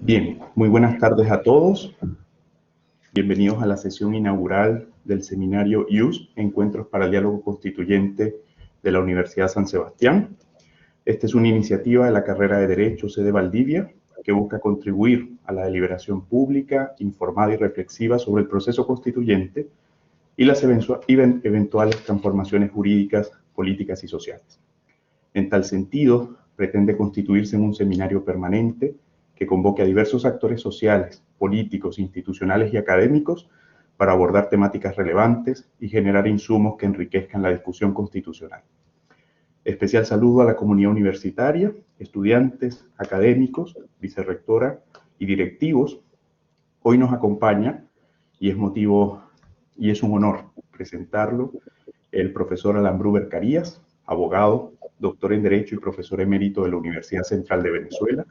Bien, muy buenas tardes a todos. Bienvenidos a la sesión inaugural del seminario IUS, Encuentros para el Diálogo Constituyente de la Universidad San Sebastián. Esta es una iniciativa de la carrera de Derecho sede Valdivia que busca contribuir a la deliberación pública, informada y reflexiva sobre el proceso constituyente y las eventuales transformaciones jurídicas, políticas y sociales. En tal sentido, pretende constituirse en un seminario permanente que convoque a diversos actores sociales, políticos, institucionales y académicos para abordar temáticas relevantes y generar insumos que enriquezcan la discusión constitucional. Especial saludo a la comunidad universitaria, estudiantes, académicos, vicerrectora y directivos. Hoy nos acompaña, y es un honor presentarlo, el profesor Alan Bruber Carías, abogado, doctor en Derecho y profesor emérito de la Universidad Central de Venezuela,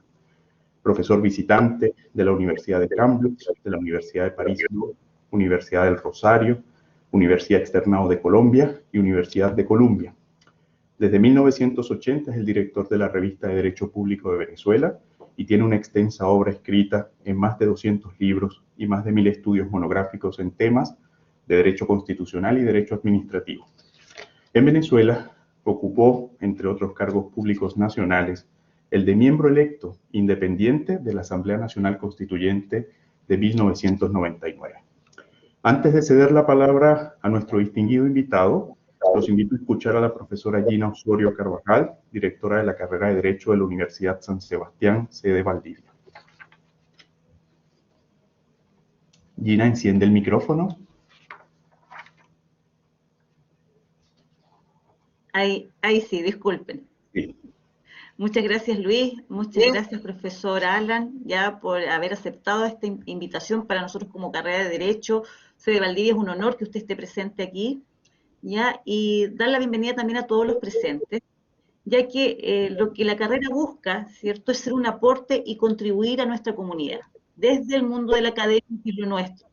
profesor visitante de la Universidad de Cambridge, de la Universidad de París, Universidad del Rosario, Universidad Externado de Colombia y Universidad de Columbia. Desde 1980 es el director de la Revista de Derecho Público de Venezuela y tiene una extensa obra escrita en más de 200 libros y más de 1000 estudios monográficos en temas de derecho constitucional y derecho administrativo. En Venezuela ocupó, entre otros cargos públicos nacionales, el de miembro electo independiente de la Asamblea Nacional Constituyente de 1999. Antes de ceder la palabra a nuestro distinguido invitado, los invito a escuchar a la profesora Gina Osorio Carvajal, directora de la carrera de Derecho de la Universidad San Sebastián, sede Valdivia. Gina, enciende el micrófono. Ahí sí, disculpen. Sí. Muchas gracias, Luis. Muchas gracias, profesor Alan, ya por haber aceptado esta invitación para nosotros como carrera de Derecho. Sede Valdivia, es un honor que usted esté presente aquí, ya, y dar la bienvenida también a todos los presentes, ya que lo que la carrera busca, ¿cierto?, es ser un aporte y contribuir a nuestra comunidad, desde el mundo de la academia y lo nuestro,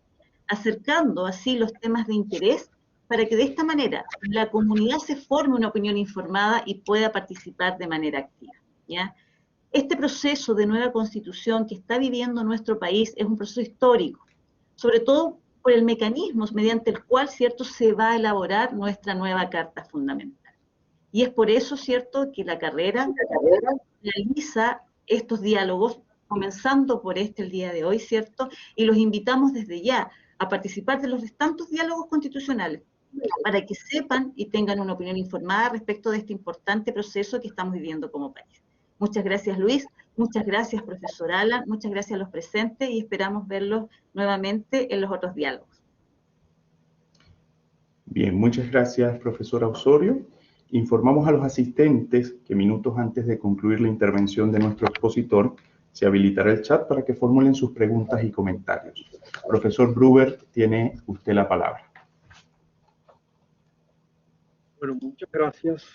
acercando así los temas de interés para que de esta manera la comunidad se forme una opinión informada y pueda participar de manera activa, ¿ya? Este proceso de nueva constitución que está viviendo nuestro país es un proceso histórico, sobre todo por el mecanismo mediante el cual, ¿cierto?, se va a elaborar nuestra nueva Carta Fundamental. Y es por eso, ¿cierto?, que la carrera realiza estos diálogos, comenzando por el día de hoy, ¿cierto?, y los invitamos desde ya a participar de los restantes diálogos constitucionales, para que sepan y tengan una opinión informada respecto de este importante proceso que estamos viviendo como país. Muchas gracias, Luis. Muchas gracias, profesor Alan. Muchas gracias a los presentes y esperamos verlos nuevamente en los otros diálogos. Bien, muchas gracias, profesora Osorio. Informamos a los asistentes que minutos antes de concluir la intervención de nuestro expositor, se habilitará el chat para que formulen sus preguntas y comentarios. Profesor Bruber, tiene usted la palabra. Bueno, muchas gracias,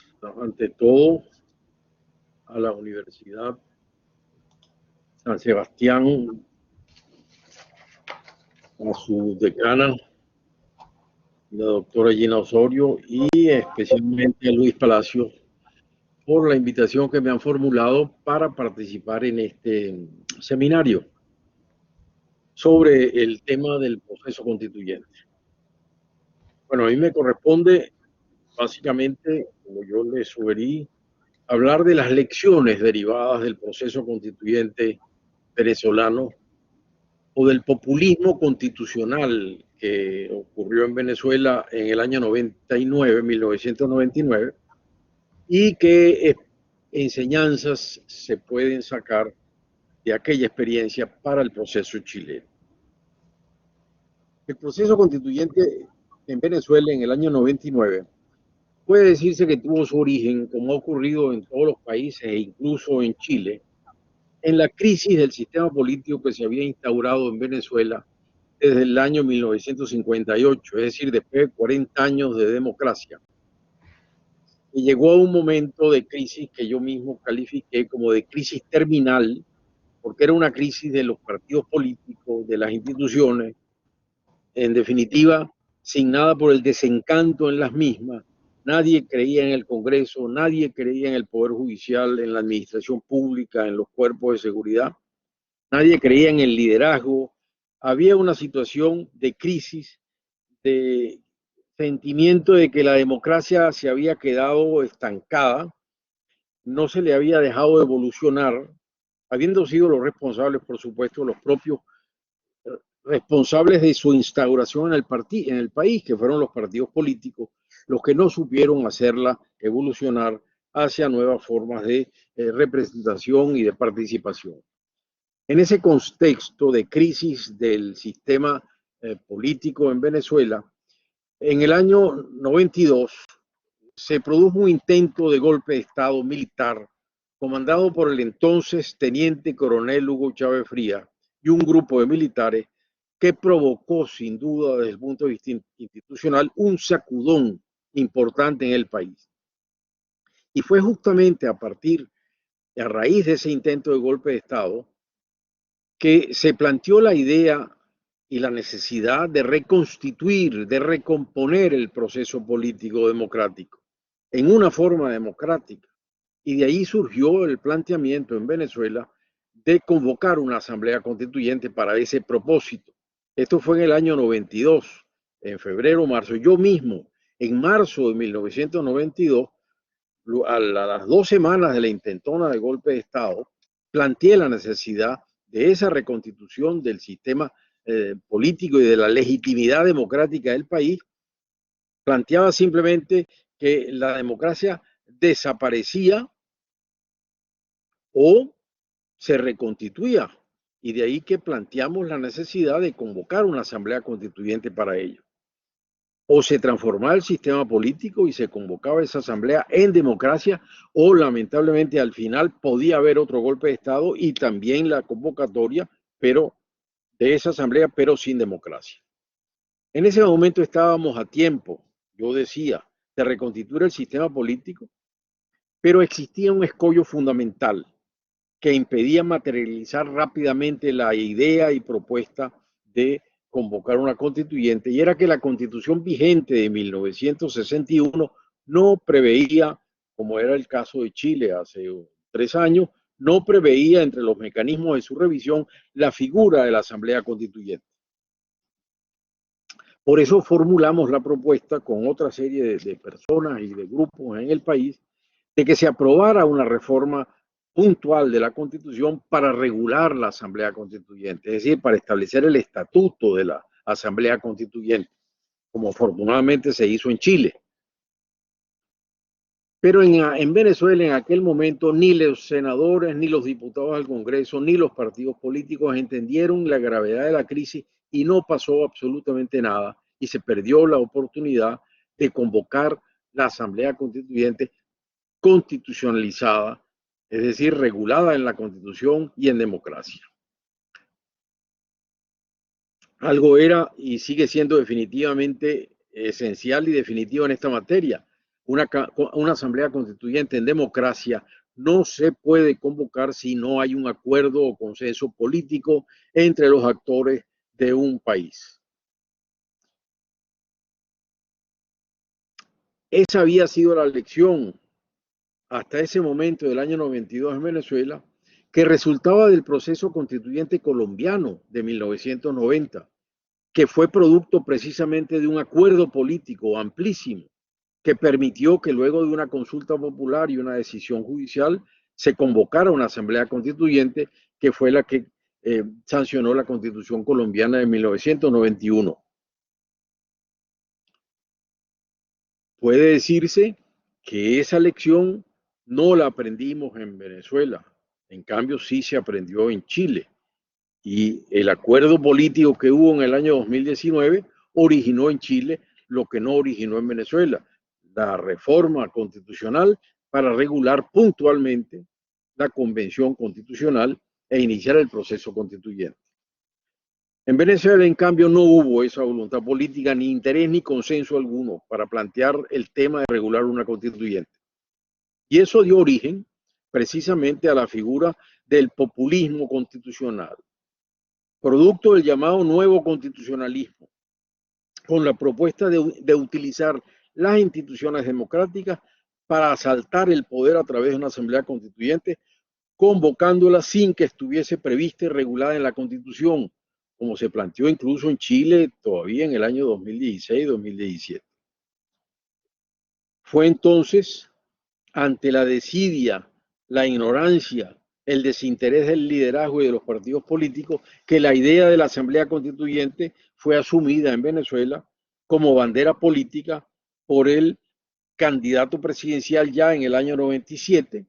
ante todo, a la Universidad San Sebastián, a su decana, la doctora Gina Osorio, y especialmente a Luis Palacio, por la invitación que me han formulado para participar en este seminario sobre el tema del proceso constituyente. Bueno, a mí me corresponde, básicamente, como yo les sugerí, hablar de las lecciones derivadas del proceso constituyente venezolano o del populismo constitucional que ocurrió en Venezuela en el año 1999, y qué enseñanzas se pueden sacar de aquella experiencia para el proceso chileno. El proceso constituyente en Venezuela en el año 99 puede decirse que tuvo su origen, como ha ocurrido en todos los países e incluso en Chile, en la crisis del sistema político que se había instaurado en Venezuela desde el año 1958, es decir, después de 40 años de democracia. Y llegó a un momento de crisis que yo mismo califiqué como de crisis terminal, porque era una crisis de los partidos políticos, de las instituciones, en definitiva, signada por el desencanto en las mismas. Nadie creía en el Congreso, nadie creía en el Poder Judicial, en la administración pública, en los cuerpos de seguridad. nadie creía en el liderazgo, había una situación de crisis, de sentimiento de que la democracia se había quedado estancada, no se le había dejado evolucionar, habiendo sido los responsables, por supuesto, los propios responsables de su instauración en el país, que fueron los partidos políticos, los que no supieron hacerla evolucionar hacia nuevas formas de representación y de participación. En ese contexto de crisis del sistema político en Venezuela, en el año 92 se produjo un intento de golpe de Estado militar comandado por el entonces teniente coronel Hugo Chávez Frías y un grupo de militares que provocó sin duda desde el punto de vista institucional un sacudón importante en el país. Y fue justamente a raíz de ese intento de golpe de Estado que se planteó la idea y la necesidad de reconstituir, de recomponer el proceso político democrático en una forma democrática. Y de ahí surgió el planteamiento en Venezuela de convocar una asamblea constituyente para ese propósito. Esto fue en el año 92, en febrero, marzo. Yo mismo, en marzo de 1992, a las 2 semanas de la intentona de golpe de Estado, planteé la necesidad de esa reconstitución del sistema político y de la legitimidad democrática del país. Planteaba simplemente que la democracia desaparecía o se reconstituía, y de ahí que planteamos la necesidad de convocar una asamblea constituyente para ello. O se transformaba el sistema político y se convocaba esa asamblea en democracia, o lamentablemente al final podía haber otro golpe de Estado y también la convocatoria, pero de esa asamblea, pero sin democracia. En ese momento estábamos a tiempo, yo decía, de reconstituir el sistema político, pero existía un escollo fundamental que impedía materializar rápidamente la idea y propuesta de convocar una constituyente, y era que la constitución vigente de 1961 no preveía, como era el caso de Chile hace 3 años, no preveía entre los mecanismos de su revisión la figura de la Asamblea Constituyente. Por eso formulamos la propuesta con otra serie de personas y de grupos en el país de que se aprobara una reforma puntual de la Constitución para regular la Asamblea Constituyente, es decir, para establecer el estatuto de la Asamblea Constituyente, como afortunadamente se hizo en Chile. Pero en Venezuela en aquel momento ni los senadores, ni los diputados al Congreso, ni los partidos políticos entendieron la gravedad de la crisis y no pasó absolutamente nada y se perdió la oportunidad de convocar la Asamblea Constituyente constitucionalizada, es decir, regulada en la Constitución y en democracia. Algo era y sigue siendo definitivamente esencial y definitivo en esta materia. Una asamblea constituyente en democracia no se puede convocar si no hay un acuerdo o consenso político entre los actores de un país. Esa había sido la lección hasta ese momento del año 92 en Venezuela, que resultaba del proceso constituyente colombiano de 1990, que fue producto precisamente de un acuerdo político amplísimo que permitió que luego de una consulta popular y una decisión judicial se convocara una asamblea constituyente que fue la que sancionó la Constitución colombiana de 1991. Puede decirse que esa lección no la aprendimos en Venezuela, en cambio sí se aprendió en Chile. Y el acuerdo político que hubo en el año 2019 originó en Chile lo que no originó en Venezuela, la reforma constitucional para regular puntualmente la convención constitucional e iniciar el proceso constituyente. En Venezuela, en cambio, no hubo esa voluntad política, ni interés, ni consenso alguno para plantear el tema de regular una constituyente. Y eso dio origen precisamente a la figura del populismo constitucional, producto del llamado nuevo constitucionalismo, con la propuesta de utilizar las instituciones democráticas para asaltar el poder a través de una asamblea constituyente convocándola sin que estuviese prevista y regulada en la Constitución, como se planteó incluso en Chile todavía en el año 2016-2017. Fue entonces, ante la desidia, la ignorancia, el desinterés del liderazgo y de los partidos políticos, que la idea de la Asamblea Constituyente fue asumida en Venezuela como bandera política por el candidato presidencial ya en el año 97,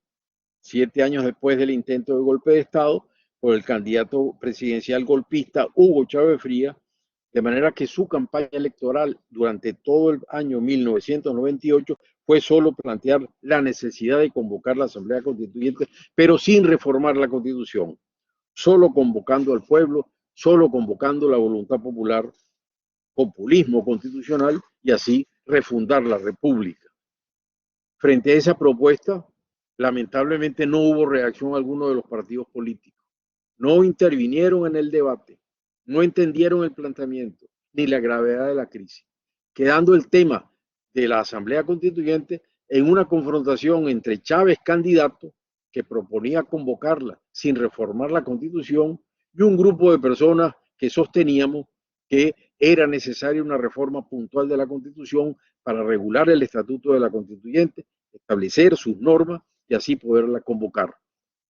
7 años después del intento de golpe de Estado, por el candidato presidencial golpista Hugo Chávez Frías, de manera que su campaña electoral durante todo el año 1998 fue solo plantear la necesidad de convocar la Asamblea Constituyente, pero sin reformar la Constitución, solo convocando al pueblo, solo convocando la voluntad popular, populismo constitucional, y así refundar la República. Frente a esa propuesta, lamentablemente no hubo reacción alguno de los partidos políticos. No intervinieron en el debate, no entendieron el planteamiento ni la gravedad de la crisis, quedando el tema de la Asamblea Constituyente en una confrontación entre Chávez, candidato, que proponía convocarla sin reformar la Constitución, y un grupo de personas que sosteníamos que era necesaria una reforma puntual de la Constitución para regular el estatuto de la Constituyente, establecer sus normas y así poderla convocar.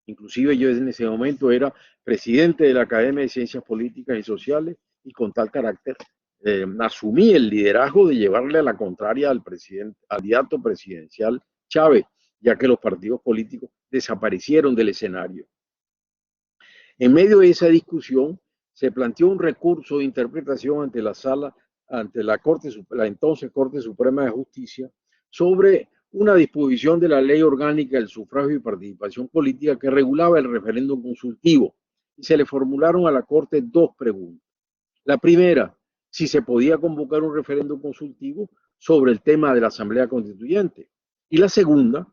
Inclusive yo en ese momento era presidente de la Academia de Ciencias Políticas y Sociales y con tal carácter asumí el liderazgo de llevarle a la contraria al candidato presidencial Chávez, ya que los partidos políticos desaparecieron del escenario. En medio de esa discusión se planteó un recurso de interpretación ante la entonces Corte Suprema de Justicia sobre una disposición de la Ley Orgánica del Sufragio y Participación Política que regulaba el referéndum consultivo, y se le formularon a la Corte dos preguntas. La primera, si se podía convocar un referéndum consultivo sobre el tema de la Asamblea Constituyente, y la segunda,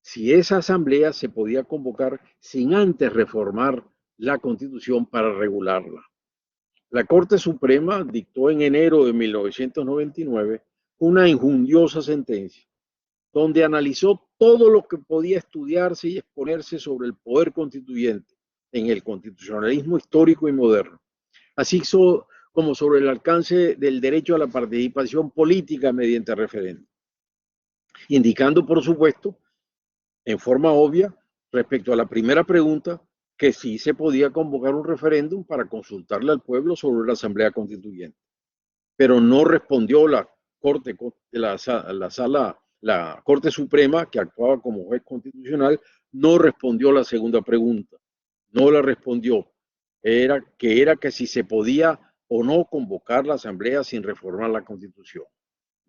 si esa asamblea se podía convocar sin antes reformar la Constitución para regularla. La Corte Suprema dictó en enero de 1999 una injundiosa sentencia donde analizó todo lo que podía estudiarse y exponerse sobre el poder constituyente en el constitucionalismo histórico y moderno, así como sobre el alcance del derecho a la participación política mediante referéndum, indicando, por supuesto, en forma obvia, respecto a la primera pregunta, que sí se podía convocar un referéndum para consultarle al pueblo sobre la Asamblea Constituyente. Pero no respondió la Corte Suprema, que actuaba como juez constitucional, no respondió la segunda pregunta. No la respondió. Era que si se podía o no convocar la Asamblea sin reformar la Constitución.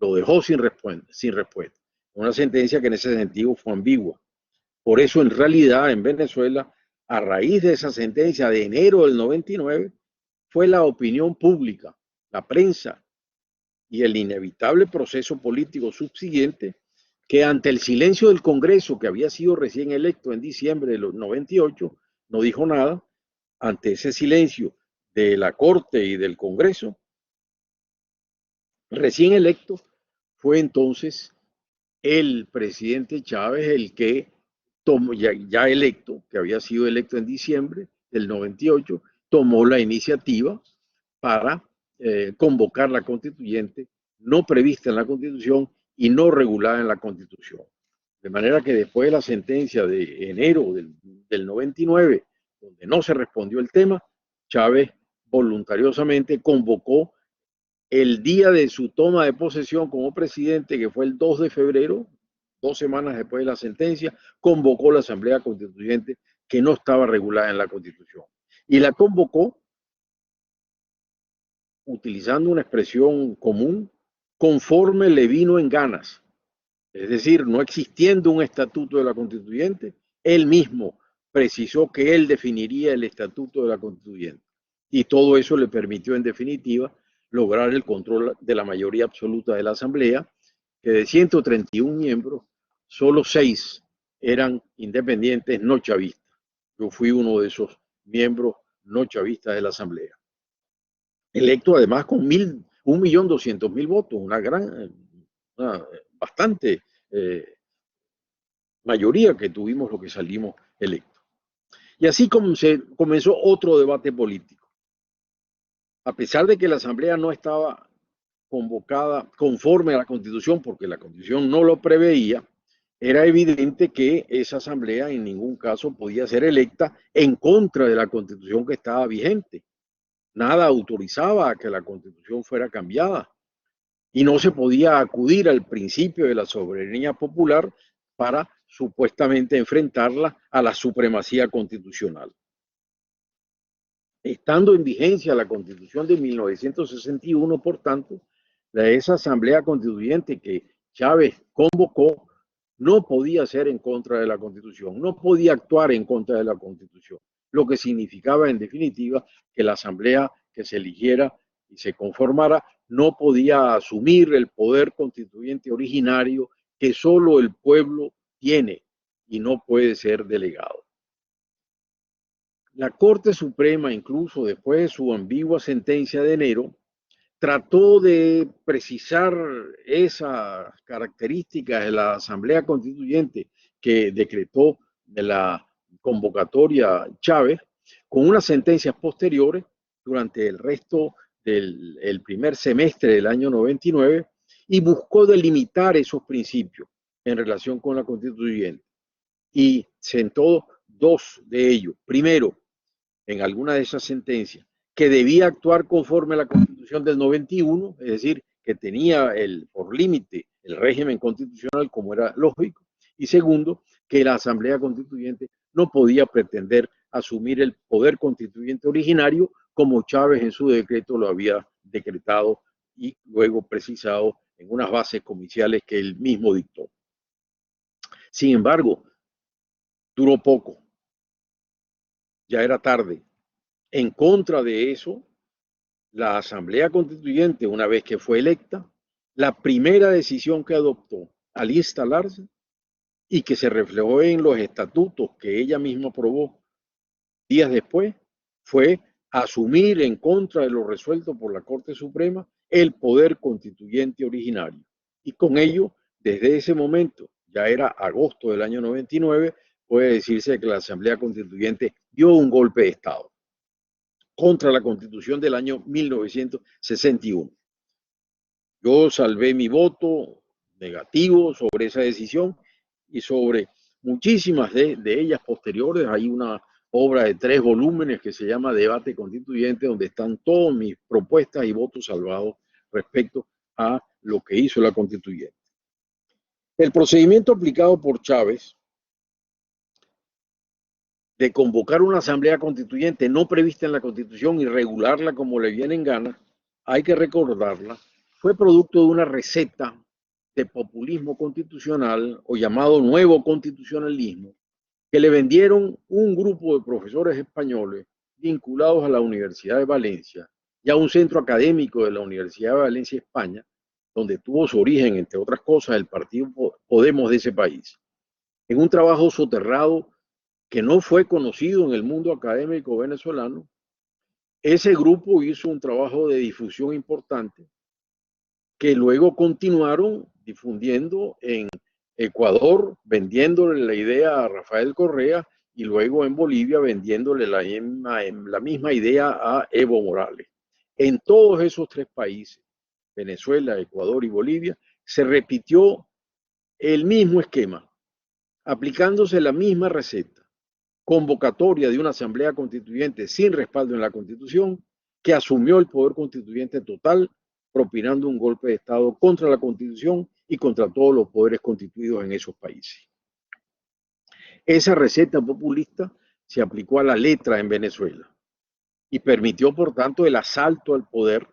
Lo dejó sin respuesta. Una sentencia que en ese sentido fue ambigua. Por eso, en realidad, en Venezuela, a raíz de esa sentencia de enero del 99, fue la opinión pública, la prensa y el inevitable proceso político subsiguiente que, ante el silencio del Congreso, que había sido recién electo en diciembre de los 98, no dijo nada. Ante ese silencio de la Corte y del Congreso, recién electo, fue entonces el presidente Chávez el que tomó, ya electo, que había sido electo en diciembre del 98, tomó la iniciativa para convocar la constituyente, no prevista en la Constitución y no regulada en la Constitución. De manera que después de la sentencia de enero del 99, donde no se respondió el tema, Chávez voluntariosamente convocó el día de su toma de posesión como presidente, que fue el 2 de febrero, 2 semanas después de la sentencia, convocó la Asamblea Constituyente que no estaba regulada en la Constitución. Y la convocó utilizando una expresión común, conforme le vino en ganas. Es decir, no existiendo un estatuto de la Constituyente, él mismo precisó que él definiría el estatuto de la Constituyente. Y todo eso le permitió, en definitiva, lograr el control de la mayoría absoluta de la Asamblea, que de 131 miembros, solo 6 eran independientes no chavistas. Yo fui uno de esos miembros no chavistas de la Asamblea. Electo además con 1.200.000 votos, una bastante mayoría que tuvimos los que salimos electos. Y así comenzó otro debate político. A pesar de que la Asamblea no estaba convocada conforme a la Constitución, porque la Constitución no lo preveía, era evidente que esa Asamblea en ningún caso podía ser electa en contra de la Constitución que estaba vigente. Nada autorizaba a que la Constitución fuera cambiada y no se podía acudir al principio de la soberanía popular para supuestamente enfrentarla a la supremacía constitucional. Estando en vigencia la Constitución de 1961, por tanto, esa Asamblea Constituyente que Chávez convocó no podía ser en contra de la Constitución, no podía actuar en contra de la Constitución, lo que significaba en definitiva que la Asamblea que se eligiera y se conformara no podía asumir el poder constituyente originario que solo el pueblo tiene y no puede ser delegado. La Corte Suprema, incluso después de su ambigua sentencia de enero, trató de precisar esas características de la Asamblea Constituyente que decretó de la convocatoria Chávez con unas sentencias posteriores durante el resto del primer semestre del año 99 y buscó delimitar esos principios en relación con la Constituyente y sentó dos de ellos. Primero, en alguna de esas sentencias, que debía actuar conforme a la Constitución del 91, es decir, que tenía por límite el régimen constitucional como era lógico, y segundo, que la Asamblea Constituyente no podía pretender asumir el poder constituyente originario como Chávez en su decreto lo había decretado y luego precisado en unas bases comiciales que él mismo dictó. Sin embargo, duró poco, ya era tarde. En contra de eso, la Asamblea Constituyente, una vez que fue electa, la primera decisión que adoptó al instalarse y que se reflejó en los estatutos que ella misma aprobó días después, fue asumir en contra de lo resuelto por la Corte Suprema el poder constituyente originario. Y con ello, desde ese momento, ya era agosto del año 99, puede decirse que la Asamblea Constituyente dio un golpe de Estado contra la Constitución del año 1961. Yo salvé mi voto negativo sobre esa decisión y sobre muchísimas de ellas posteriores. Hay una obra de 3 volúmenes que se llama Debate Constituyente, donde están todas mis propuestas y votos salvados respecto a lo que hizo la Constituyente. El procedimiento aplicado por Chávez de convocar una asamblea constituyente no prevista en la Constitución y regularla como le viene en gana, hay que recordarla, fue producto de una receta de populismo constitucional o llamado nuevo constitucionalismo que le vendieron un grupo de profesores españoles vinculados a la Universidad de Valencia y a un centro académico de la Universidad de Valencia, España, donde tuvo su origen, entre otras cosas, el partido Podemos de ese país, en un trabajo soterrado que no fue conocido en el mundo académico venezolano. Ese grupo hizo un trabajo de difusión importante que luego continuaron difundiendo en Ecuador, vendiéndole la idea a Rafael Correa, y luego en Bolivia vendiéndole la misma idea a Evo Morales. En todos esos 3 países, Venezuela, Ecuador y Bolivia, se repitió el mismo esquema, aplicándose la misma receta. Convocatoria de una asamblea constituyente sin respaldo en la Constitución, que asumió el poder constituyente total, propinando un golpe de Estado contra la Constitución y contra todos los poderes constituidos en esos países. Esa receta populista se aplicó a la letra en Venezuela y permitió, por tanto, el asalto al poder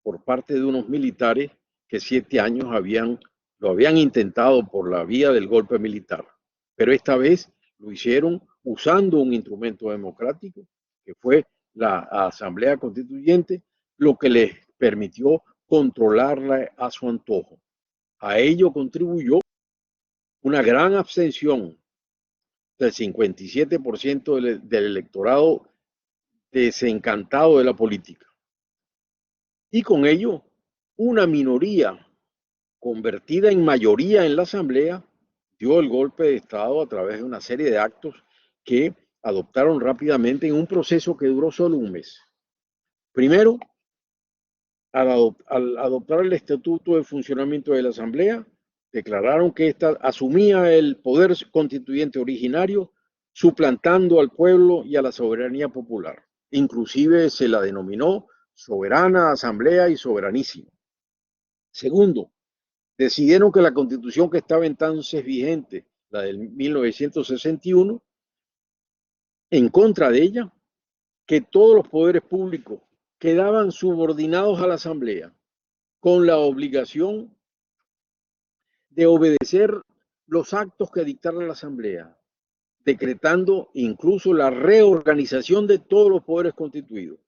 por parte de unos militares que 7 años lo habían intentado por la vía del golpe militar, pero esta vez lo hicieron usando un instrumento democrático que fue la Asamblea Constituyente, lo que les permitió controlarla a su antojo. A ello contribuyó una gran abstención del 57% del electorado desencantado de la política. Y con ello, una minoría convertida en mayoría en la Asamblea dio el golpe de Estado a través de una serie de actos que adoptaron rápidamente en un proceso que duró solo un mes. Primero, al adoptar el Estatuto de Funcionamiento de la Asamblea, declararon que ésta asumía el poder constituyente originario, suplantando al pueblo y a la soberanía popular. Inclusive se la denominó soberana, asamblea y soberanísima. Segundo, decidieron que la constitución que estaba entonces vigente, la del 1961, en contra de ella, que todos los poderes públicos quedaban subordinados a la asamblea con la obligación de obedecer los actos que dictara la asamblea, decretando incluso la reorganización de todos los poderes constituidos.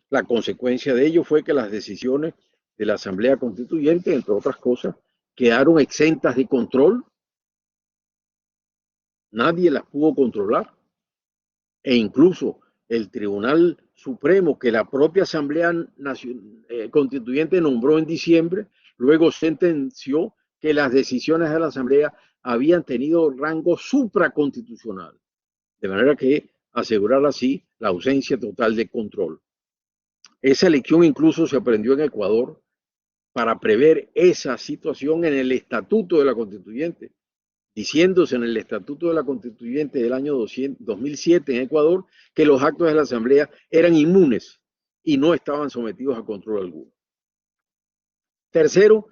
La consecuencia de ello fue que las decisiones de la Asamblea Constituyente, entre otras cosas, quedaron exentas de control. Nadie las pudo controlar. E incluso el Tribunal Supremo, que la propia Asamblea Constituyente nombró en diciembre, luego sentenció que las decisiones de la Asamblea habían tenido rango supraconstitucional, de manera que asegurar así la ausencia total de control. Esa lección incluso se aprendió en Ecuador para prever esa situación en el Estatuto de la Constituyente, diciéndose en el Estatuto de la Constituyente del año 2007 en Ecuador que los actos de la Asamblea eran inmunes y no estaban sometidos a control alguno. Tercero,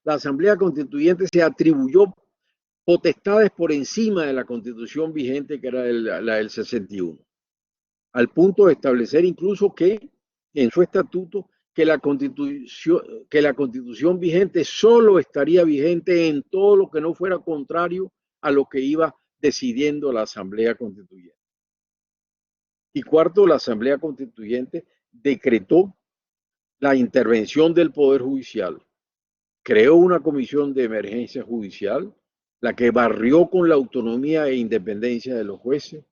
la Asamblea Constituyente se atribuyó potestades por encima de la Constitución vigente, que era la del 61, al punto de establecer incluso que en su estatuto que la Constitución vigente solo estaría vigente en todo lo que no fuera contrario a lo que iba decidiendo la Asamblea Constituyente. Y cuarto, la Asamblea Constituyente decretó la intervención del Poder Judicial. Creó una comisión de emergencia judicial, la que barrió con la autonomía e independencia de los jueces,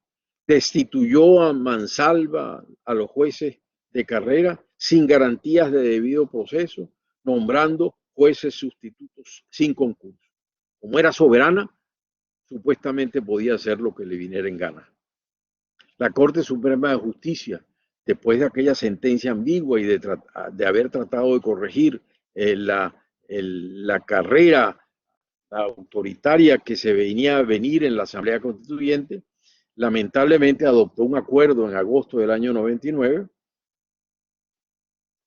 destituyó a mansalva a los jueces de carrera sin garantías de debido proceso, nombrando jueces sustitutos sin concurso. Como era soberana, supuestamente podía hacer lo que le viniera en gana. La Corte Suprema de Justicia, después de aquella sentencia ambigua y de haber tratado de corregir la carrera autoritaria que se venía a venir en la Asamblea Constituyente, lamentablemente adoptó un acuerdo en agosto del año 99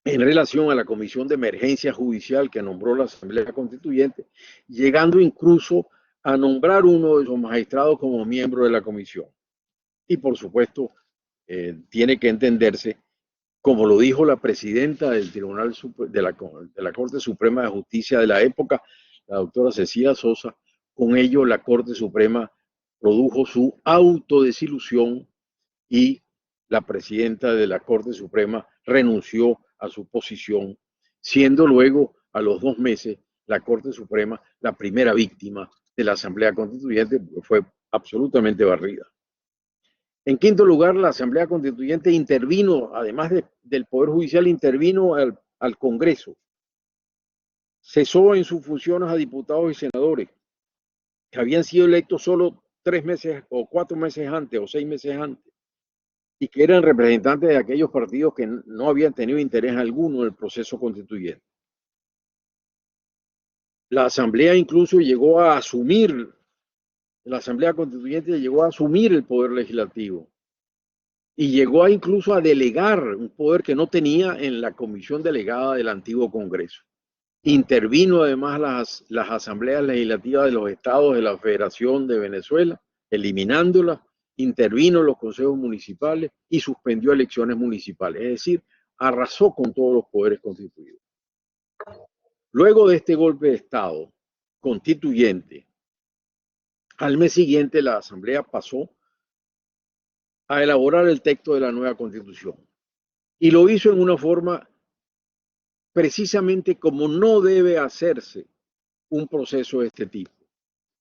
en relación a la Comisión de Emergencia Judicial que nombró la Asamblea Constituyente, llegando incluso a nombrar uno de sus magistrados como miembro de la comisión. Y por supuesto, tiene que entenderse, como lo dijo la presidenta del Tribunal de la Corte Suprema de Justicia de la época, la doctora Cecilia Sosa, con ello la Corte Suprema produjo su autodesilusión y la presidenta de la Corte Suprema renunció a su posición, siendo luego, a los 2 meses, la Corte Suprema la primera víctima de la Asamblea Constituyente, porque fue absolutamente barrida. En quinto lugar, la Asamblea Constituyente intervino, además del Poder Judicial, intervino al Congreso. Cesó en sus funciones a diputados y senadores que habían sido electos solo 3 meses o 4 meses antes o 6 meses antes y que eran representantes de aquellos partidos que no habían tenido interés alguno en el proceso constituyente. La Asamblea incluso llegó a asumir, la Asamblea Constituyente llegó a asumir el poder legislativo y llegó a incluso a delegar un poder que no tenía en la comisión delegada del antiguo Congreso. Intervino además las asambleas legislativas de los estados de la Federación de Venezuela, eliminándolas, intervino los consejos municipales y suspendió elecciones municipales, es decir, arrasó con todos los poderes constituidos. Luego de este golpe de Estado constituyente, al mes siguiente la Asamblea pasó a elaborar el texto de la nueva Constitución y lo hizo en una forma precisamente como no debe hacerse un proceso de este tipo.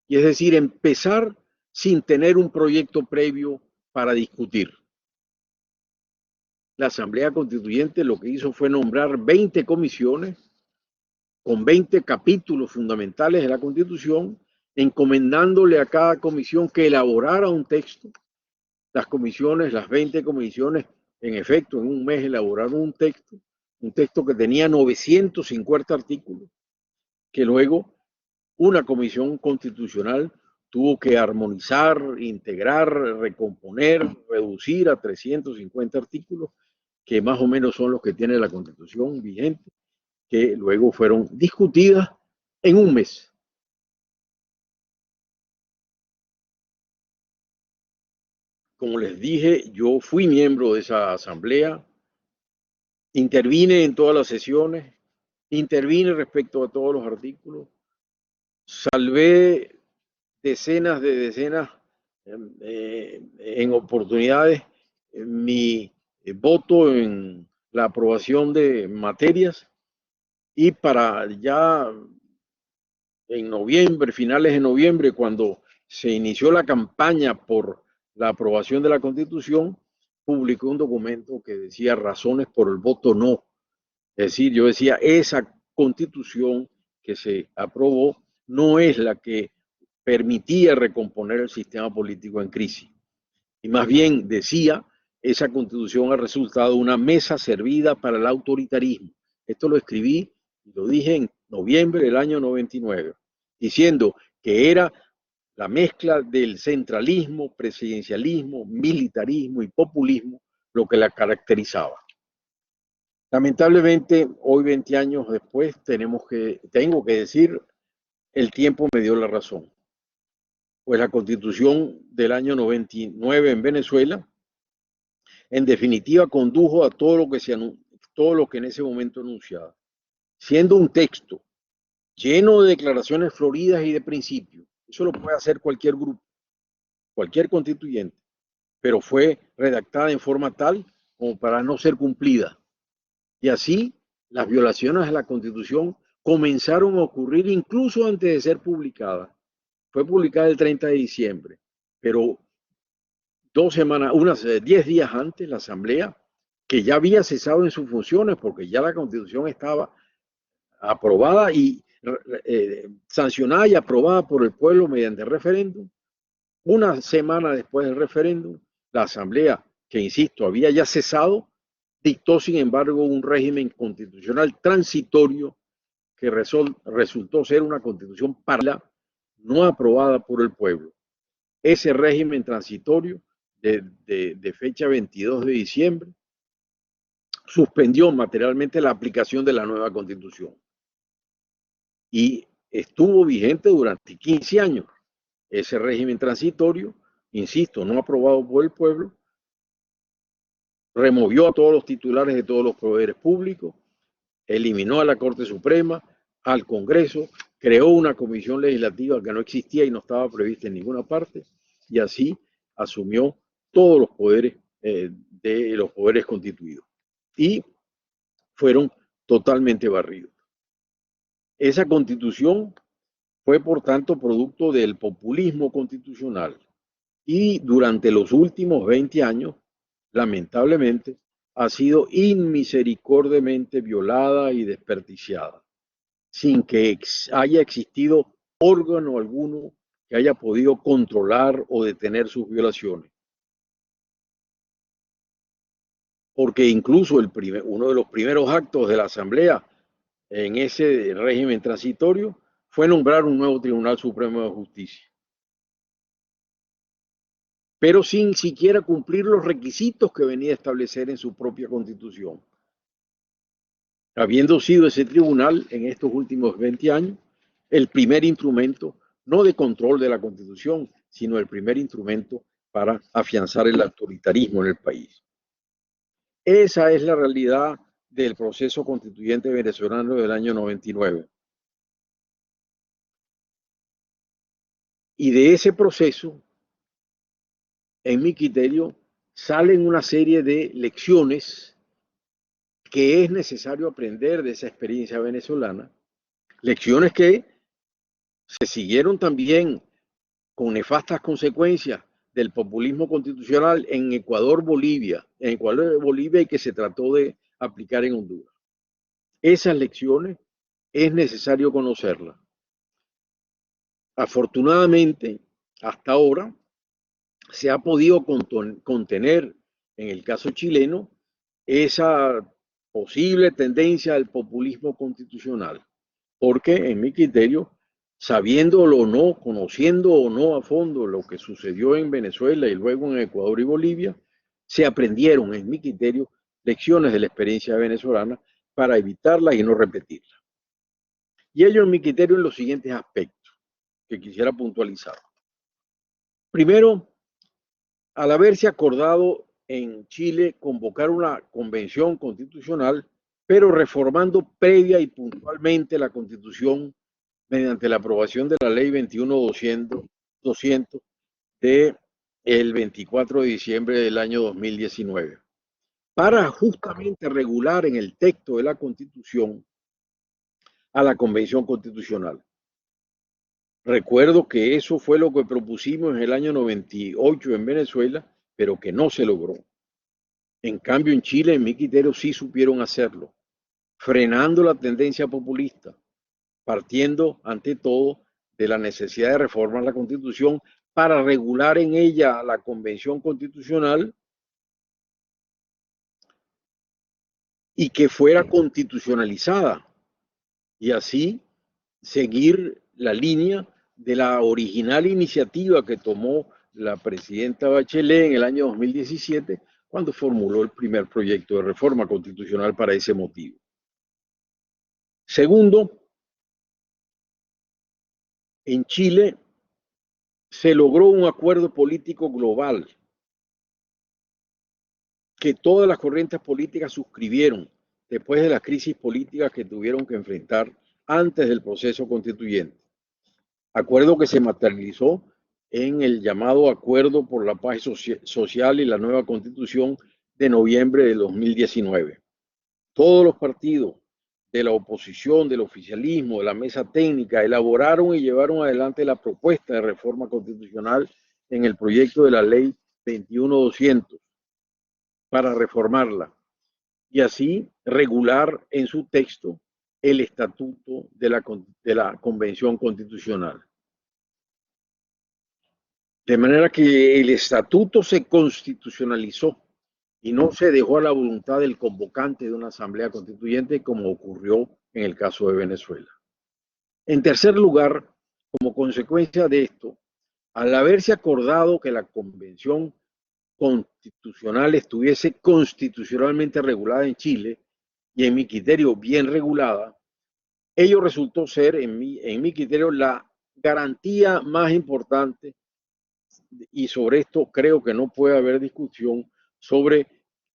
Y es decir, empezar sin tener un proyecto previo para discutir. La Asamblea Constituyente lo que hizo fue nombrar 20 comisiones con 20 capítulos fundamentales de la Constitución, encomendándole a cada comisión que elaborara un texto las comisiones, las 20 comisiones, en efecto, en un mes elaboraron un texto que tenía 950 artículos, que luego una comisión constitucional tuvo que armonizar, integrar, recomponer, reducir a 350 artículos, que más o menos son los que tiene la Constitución vigente, que luego fueron discutidas en un mes. Como les dije, yo fui miembro de esa asamblea, intervine en todas las sesiones, intervine respecto a todos los artículos, salvé decenas de decenas en oportunidades mi voto en la aprobación de materias, y para ya en noviembre, finales de noviembre, cuando se inició la campaña por la aprobación de la Constitución, publicó un documento que decía razones por el voto no. Es decir, yo decía, esa Constitución que se aprobó no es la que permitía recomponer el sistema político en crisis. Y más bien decía, esa Constitución ha resultado una mesa servida para el autoritarismo. Esto lo escribí y lo dije en noviembre del año 99, diciendo que era la mezcla del centralismo, presidencialismo, militarismo y populismo lo que la caracterizaba. Lamentablemente, hoy 20 años después, tengo que decir, el tiempo me dio la razón. Pues la Constitución del año 99 en Venezuela, en definitiva, condujo a todo lo que en ese momento anunciaba, siendo un texto lleno de declaraciones floridas y de principios. Eso lo puede hacer cualquier grupo, cualquier constituyente, pero fue redactada en forma tal como para no ser cumplida. Y así, las violaciones a la Constitución comenzaron a ocurrir incluso antes de ser publicada. Fue publicada el 30 de diciembre, pero 10 días antes, la Asamblea, que ya había cesado en sus funciones porque ya la Constitución estaba aprobada y sancionada y aprobada por el pueblo mediante referéndum. Una semana después del referéndum, la Asamblea, que insisto, había ya cesado, dictó sin embargo un régimen constitucional transitorio que resultó ser una constitución paralela, no aprobada por el pueblo. Ese régimen transitorio de fecha 22 de diciembre suspendió materialmente la aplicación de la nueva constitución y estuvo vigente durante 15 años. Ese régimen transitorio, insisto, no aprobado por el pueblo, removió a todos los titulares de todos los poderes públicos, eliminó a la Corte Suprema, al Congreso, creó una comisión legislativa que no existía y no estaba prevista en ninguna parte, y así asumió todos los poderes de los poderes constituidos. Y fueron totalmente barridos. Esa constitución fue, por tanto, producto del populismo constitucional y durante los últimos 20 años, lamentablemente, ha sido inmisericordiamente violada y desperdiciada, sin que haya existido órgano alguno que haya podido controlar o detener sus violaciones. Porque incluso uno de los primeros actos de la Asamblea en ese régimen transitorio fue nombrar un nuevo Tribunal Supremo de Justicia, pero sin siquiera cumplir los requisitos que venía a establecer en su propia Constitución. Habiendo sido ese tribunal en estos últimos 20 años el primer instrumento, no de control de la Constitución, sino el primer instrumento para afianzar el autoritarismo en el país. Esa es la realidad del proceso constituyente venezolano del año 99. Y de ese proceso, en mi criterio, salen una serie de lecciones que es necesario aprender de esa experiencia venezolana, lecciones que se siguieron también con nefastas consecuencias del populismo constitucional en Ecuador, Bolivia, y que se trató de aplicar en Honduras. Esas lecciones es necesario conocerlas. Afortunadamente, hasta ahora, se ha podido contener en el caso chileno esa posible tendencia al populismo constitucional, porque en mi criterio, sabiéndolo o no, conociendo o no a fondo lo que sucedió en Venezuela y luego en Ecuador y Bolivia, se aprendieron, en mi criterio, lecciones de la experiencia venezolana para evitarla y no repetirla. Y ello, en mi criterio, en los siguientes aspectos que quisiera puntualizar. Primero, al haberse acordado en Chile convocar una convención constitucional, pero reformando previa y puntualmente la Constitución mediante la aprobación de la Ley 21.200 de el 24 de diciembre del año 2019, para justamente regular en el texto de la Constitución a la Convención Constitucional. Recuerdo que eso fue lo que propusimos en el año 98 en Venezuela, pero que no se logró. En cambio, en Chile, en mi criterio, sí supieron hacerlo, frenando la tendencia populista, partiendo ante todo de la necesidad de reformar la Constitución para regular en ella la Convención Constitucional y que fuera constitucionalizada, y así seguir la línea de la original iniciativa que tomó la presidenta Bachelet en el año 2017, cuando formuló el primer proyecto de reforma constitucional para ese motivo. Segundo, en Chile se logró un acuerdo político global que todas las corrientes políticas suscribieron después de las crisis políticas que tuvieron que enfrentar antes del proceso constituyente. Acuerdo que se materializó en el llamado Acuerdo por la Paz Social y la nueva Constitución de noviembre de 2019. Todos los partidos de la oposición, del oficialismo, de la mesa técnica, elaboraron y llevaron adelante la propuesta de reforma constitucional en el proyecto de la Ley 21.200 para reformarla y así regular en su texto el estatuto de la Convención Constitucional. De manera que el estatuto se constitucionalizó y no se dejó a la voluntad del convocante de una asamblea constituyente como ocurrió en el caso de Venezuela. En tercer lugar, como consecuencia de esto, al haberse acordado que la Convención Constitucional estuviese constitucionalmente regulada en Chile y en mi criterio bien regulada, ello resultó ser en mi criterio la garantía más importante, y sobre esto creo que no puede haber discusión sobre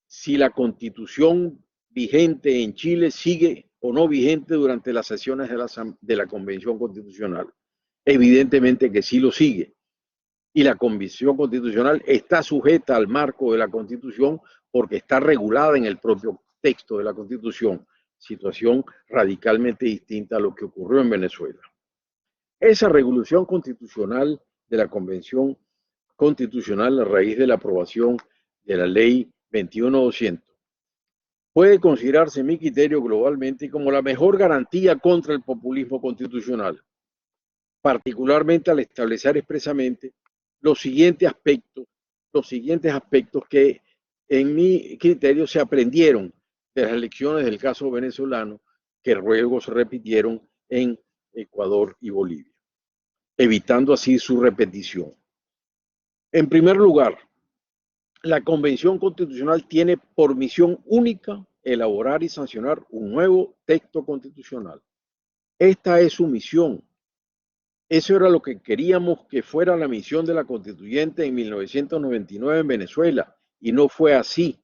si la Constitución vigente en Chile sigue o no vigente durante las sesiones de la Convención Constitucional. Evidentemente que sí lo sigue. Y la Convención Constitucional está sujeta al marco de la Constitución porque está regulada en el propio texto de la Constitución, situación radicalmente distinta a lo que ocurrió en Venezuela. Esa regulación constitucional de la Convención Constitucional a raíz de la aprobación de la Ley 21.200 puede considerarse, en mi criterio, globalmente como la mejor garantía contra el populismo constitucional, particularmente al establecer expresamente los siguientes aspectos que en mi criterio se aprendieron de las elecciones del caso venezolano que luego se repitieron en Ecuador y Bolivia, evitando así su repetición. En primer lugar, la Convención Constitucional tiene por misión única elaborar y sancionar un nuevo texto constitucional. Esta es su misión. Eso era lo que queríamos que fuera la misión de la constituyente en 1999 en Venezuela, y no fue así.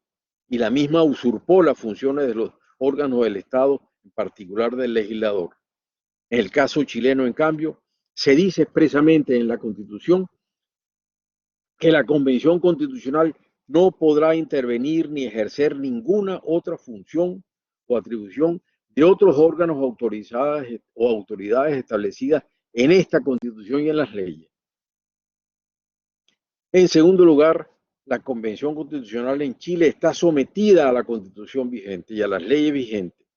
Y la misma usurpó las funciones de los órganos del Estado, en particular del legislador. En el caso chileno, en cambio, se dice expresamente en la Constitución que la Convención Constitucional no podrá intervenir ni ejercer ninguna otra función o atribución de otros órganos autorizados o autoridades establecidas en esta Constitución y en las leyes. En segundo lugar, la Convención Constitucional en Chile está sometida a la Constitución vigente y a las leyes vigentes,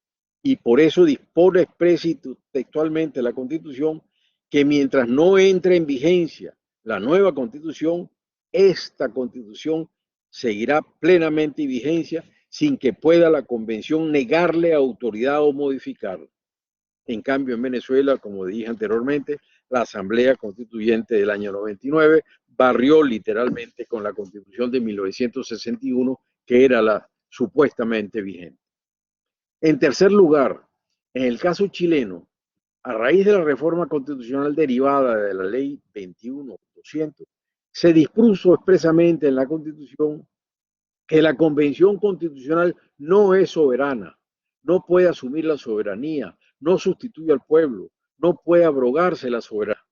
y por eso dispone expresa y textualmente la Constitución que mientras no entre en vigencia la nueva Constitución, esta Constitución seguirá plenamente en vigencia sin que pueda la Convención negarle autoridad o modificarla. En cambio, en Venezuela, como dije anteriormente, la Asamblea Constituyente del año 99 barrió literalmente con la Constitución de 1961, que era la supuestamente vigente. En tercer lugar, en el caso chileno, a raíz de la reforma constitucional derivada de la ley 21.200, se dispuso expresamente en la Constitución que la Convención Constitucional no es soberana, no puede asumir la soberanía, no sustituye al pueblo, no puede abrogarse la soberanía.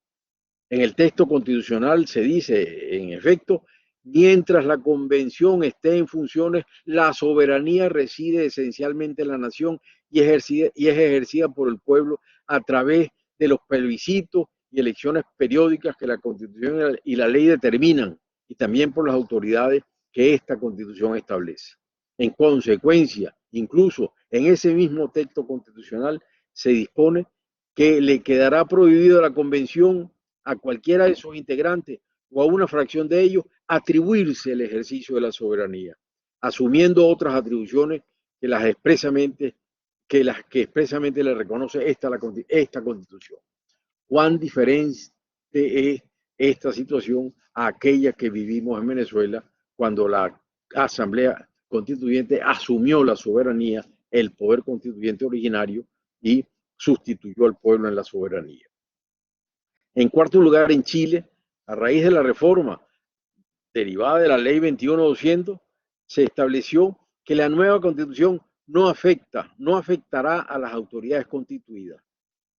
En el texto constitucional se dice, en efecto, mientras la Convención esté en funciones, la soberanía reside esencialmente en la nación y es ejercida por el pueblo a través de los plebiscitos y elecciones periódicas que la Constitución y la ley determinan, y también por las autoridades que esta Constitución establece. En consecuencia, incluso en ese mismo texto constitucional se dispone que le quedará prohibido a la Convención a cualquiera de sus integrantes o a una fracción de ellos atribuirse el ejercicio de la soberanía, asumiendo otras atribuciones que expresamente le reconoce esta Constitución. ¿Cuán diferente es esta situación a aquella que vivimos en Venezuela cuando la Asamblea Constituyente asumió la soberanía, el poder constituyente originario, y sustituyó al pueblo en la soberanía? En cuarto lugar, en Chile, a raíz de la reforma derivada de la ley 21.200, se estableció que la nueva Constitución no afectará a las autoridades constituidas.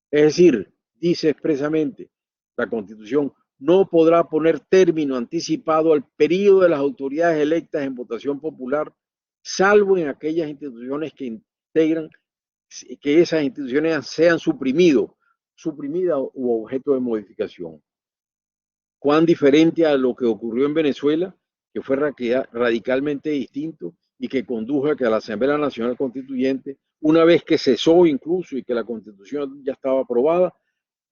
Es decir, dice expresamente, la Constitución no podrá poner término anticipado al periodo de las autoridades electas en votación popular, salvo en aquellas instituciones que integran que esas instituciones sean suprimidas u objeto de modificación. Cuán diferente a lo que ocurrió en Venezuela, que fue radicalmente distinto y que condujo a que la Asamblea Nacional Constituyente, una vez que cesó incluso y que la Constitución ya estaba aprobada,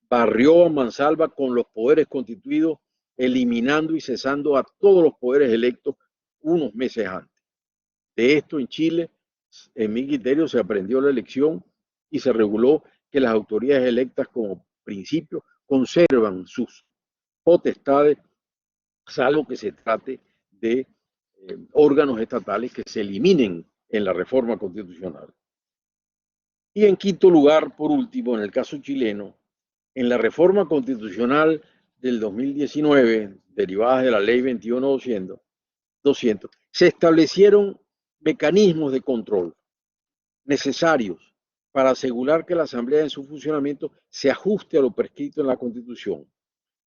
barrió a mansalva con los poderes constituidos, eliminando y cesando a todos los poderes electos unos meses antes. De esto en Chile, en mi criterio, se aprendió la lección y se reguló que las autoridades electas como principio conservan sus potestades, salvo que se trate de órganos estatales que se eliminen en la reforma constitucional. Y en quinto lugar, por último, en el caso chileno, en la reforma constitucional del 2019, derivada de la ley 21.200, se establecieron mecanismos de control necesarios para asegurar que la Asamblea en su funcionamiento se ajuste a lo prescrito en la Constitución,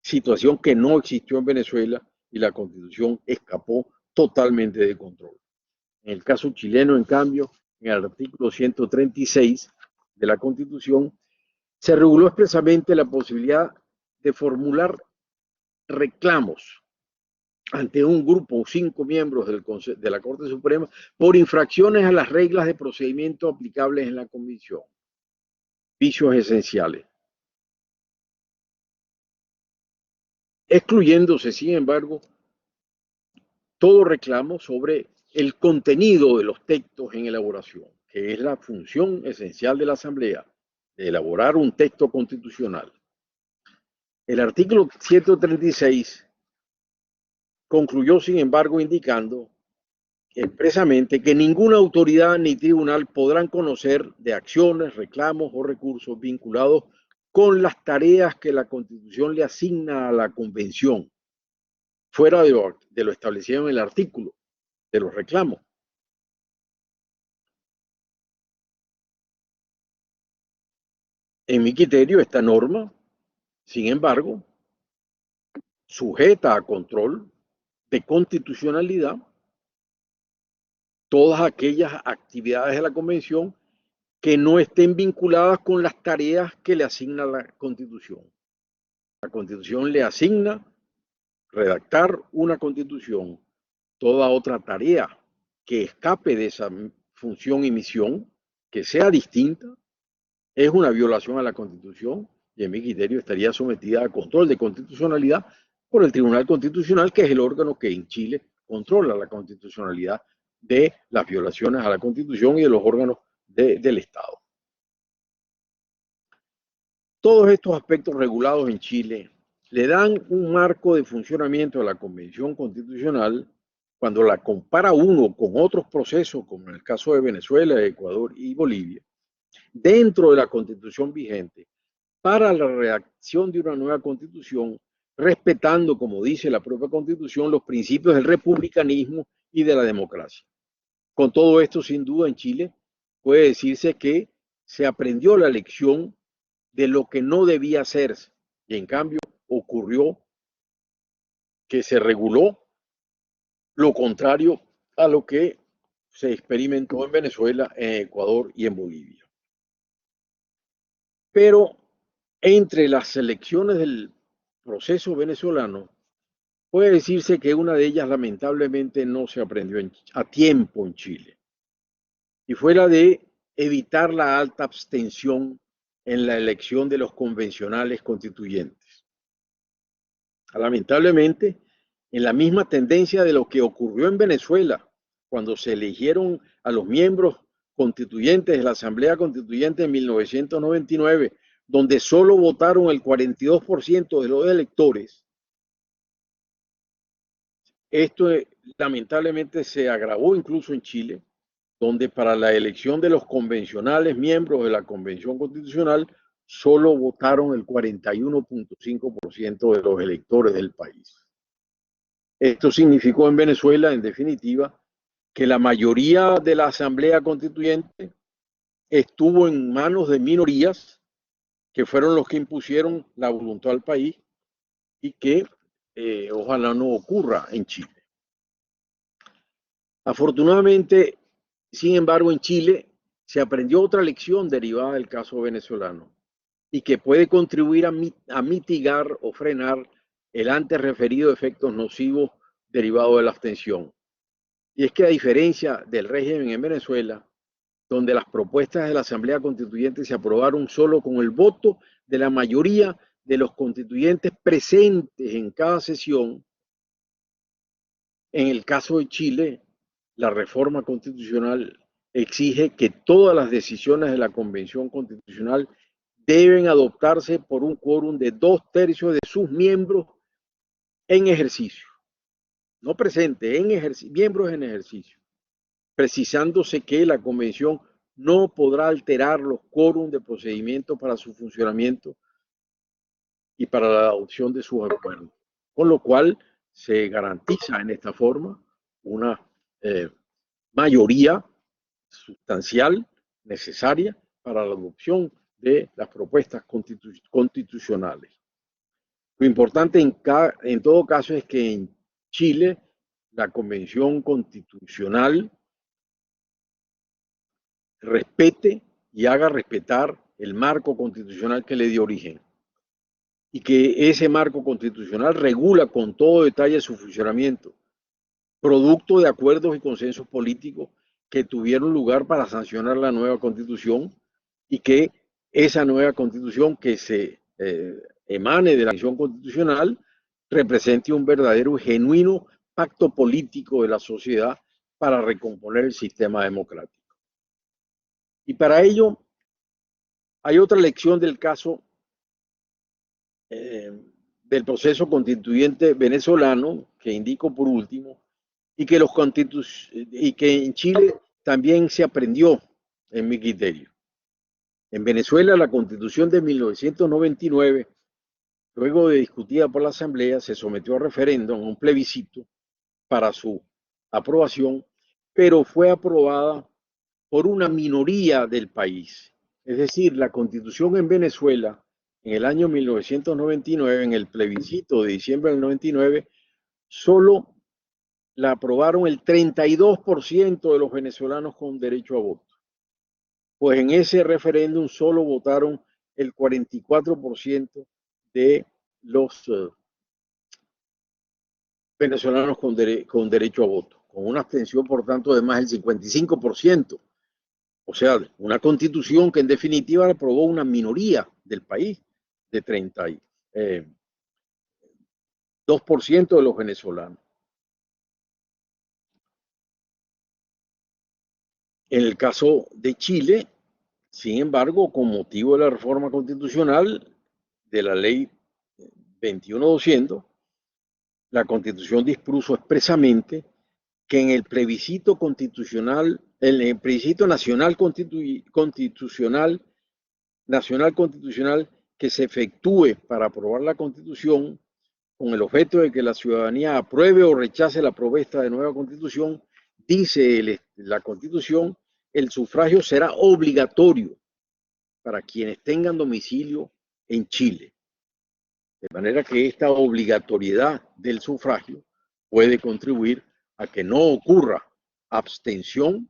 situación que no existió en Venezuela y la Constitución escapó totalmente de control. En el caso chileno, en cambio, en el artículo 136 de la Constitución, se reguló expresamente la posibilidad de formular reclamos ante un grupo o 5 miembros de la Corte Suprema por infracciones a las reglas de procedimiento aplicables en la Convención. Vicios esenciales. Excluyéndose, sin embargo, todo reclamo sobre el contenido de los textos en elaboración, que es la función esencial de la Asamblea, de elaborar un texto constitucional. El artículo 136 concluyó, sin embargo, indicando expresamente que ninguna autoridad ni tribunal podrán conocer de acciones, reclamos o recursos vinculados con las tareas que la Constitución le asigna a la Convención, fuera de lo establecido en el artículo de los reclamos. En mi criterio, esta norma, sin embargo, sujeta a control de constitucionalidad todas aquellas actividades de la Convención que no estén vinculadas con las tareas que le asigna la Constitución. La Constitución le asigna redactar una Constitución. Toda otra tarea que escape de esa función y misión, que sea distinta, es una violación a la Constitución y en mi criterio estaría sometida a control de constitucionalidad por el Tribunal Constitucional, que es el órgano que en Chile controla la constitucionalidad de las violaciones a la Constitución y de los órganos del Estado. Todos estos aspectos regulados en Chile le dan un marco de funcionamiento a la Convención Constitucional cuando la compara uno con otros procesos, como en el caso de Venezuela, Ecuador y Bolivia, dentro de la Constitución vigente, para la redacción de una nueva Constitución, respetando, como dice la propia Constitución, los principios del republicanismo y de la democracia. Con todo esto, sin duda, en Chile puede decirse que se aprendió la lección de lo que no debía hacerse, y en cambio ocurrió que se reguló lo contrario a lo que se experimentó en Venezuela, en Ecuador y en Bolivia. Pero entre las elecciones del proceso venezolano, puede decirse que una de ellas lamentablemente no se aprendió a tiempo en Chile, y fue la de evitar la alta abstención en la elección de los convencionales constituyentes. Lamentablemente, en la misma tendencia de lo que ocurrió en Venezuela, cuando se eligieron a los miembros constituyentes de la Asamblea Constituyente en 1999, donde solo votaron el 42% de los electores, esto lamentablemente se agravó incluso en Chile, donde para la elección de los convencionales miembros de la Convención Constitucional solo votaron el 41.5% de los electores del país. Esto significó en Venezuela, en definitiva, que la mayoría de la Asamblea Constituyente estuvo en manos de minorías, que fueron los que impusieron la voluntad al país, y que ojalá no ocurra en Chile. Afortunadamente, sin embargo, en Chile se aprendió otra lección derivada del caso venezolano y que puede contribuir a mitigar o frenar el antes referido efectos nocivos derivados de la abstención. Y es que a diferencia del régimen en Venezuela, donde las propuestas de la Asamblea Constituyente se aprobaron solo con el voto de la mayoría de los constituyentes presentes en cada sesión, en el caso de Chile, la reforma constitucional exige que todas las decisiones de la Convención Constitucional deben adoptarse por un quórum de 2/3 de sus miembros en ejercicio, no presentes, miembros en ejercicio, precisándose que la Convención no podrá alterar los quórums de procedimiento para su funcionamiento y para la adopción de sus acuerdos, con lo cual se garantiza en esta forma una mayoría sustancial necesaria para la adopción de las propuestas constitucionales. Lo importante en todo caso es que en Chile la Convención Constitucional respete y haga respetar el marco constitucional que le dio origen, y que ese marco constitucional regula con todo detalle su funcionamiento, producto de acuerdos y consensos políticos que tuvieron lugar para sancionar la nueva Constitución, y que esa nueva Constitución que se emane de la Convención Constitucional represente un verdadero y genuino pacto político de la sociedad para recomponer el sistema democrático. Y para ello hay otra lección del caso del proceso constituyente venezolano, que indico por último, y que en Chile también se aprendió, en mi criterio. En Venezuela, la Constitución de 1999, luego de discutida por la Asamblea, se sometió a referéndum, a un plebiscito para su aprobación, pero fue aprobada por una minoría del país. Es decir, la Constitución en Venezuela, en el año 1999, en el plebiscito de diciembre del 99, solo la aprobaron el 32% de los venezolanos con derecho a voto. Pues en ese referéndum solo votaron el 44% de los venezolanos con derecho a voto, con una abstención, por tanto, de más del 55%. O sea, una constitución que en definitiva aprobó una minoría del país de 2% de los venezolanos. En el caso de Chile, sin embargo, con motivo de la reforma constitucional de la ley 21200, la Constitución dispuso expresamente que en el plebiscito constitucional, en el plebiscito nacional constitucional que se efectúe para aprobar la Constitución, con el objeto de que la ciudadanía apruebe o rechace la propuesta de nueva Constitución, dice la Constitución, el sufragio será obligatorio para quienes tengan domicilio en Chile. De manera que esta obligatoriedad del sufragio puede contribuir a que no ocurra abstención